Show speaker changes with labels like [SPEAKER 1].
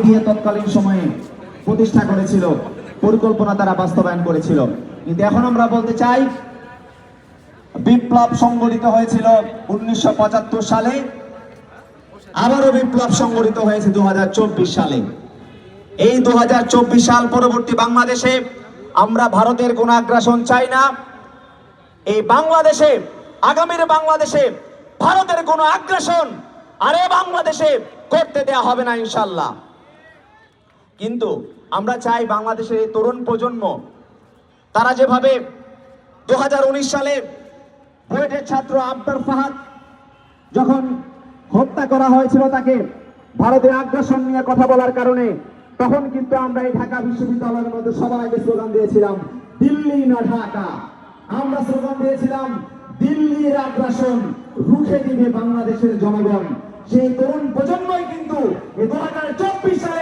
[SPEAKER 1] দিয়ে তৎকালীন সময়ে প্রতিষ্ঠা করেছিল, পরিকল্পনা তারা বাস্তবায়ন করেছিল। কিন্তু এখন আমরা বলতে চাই, বিপ্লব সংগঠিত হয়েছিল 1975 সালে, আবারও বিপ্লব সংগঠিত হয়েছে 2024 সালে। এই 2024 সাল পরবর্তী বাংলাদেশে আমরা ভারতের কোনো আগ্রাসন চাই না। এই বাংলাদেশে, আগামীর বাংলাদেশে ভারতের কোনো আগ্রাসন আরে বাংলাদেশে করতে দেয়া হবে না ইনশাল্লাহ। কিন্তু আমরা চাই বাংলাদেশের এই তরুণ প্রজন্ম, তারা যেভাবে 2019 সালে বুয়েটের ছাত্র আব্দুল ফাহাদ যখন হত্যা করা হয়েছিল, তাকে ভারতের আগ্রাসন নিয়ে কথা বলার কারণে, তখন কিন্তু আমরা এই ঢাকা বিশ্ববিদ্যালয়ের মধ্যে সবার আগে স্লোগান দিয়েছিলাম, দিল্লি না ঢাকা। আমরা স্লোগান দিয়েছিলাম, দিল্লির আগ্রাসন রুখে দিবে বাংলাদেশের জনগণ। সেই তরুণ প্রজন্মই কিন্তু 2024 সালে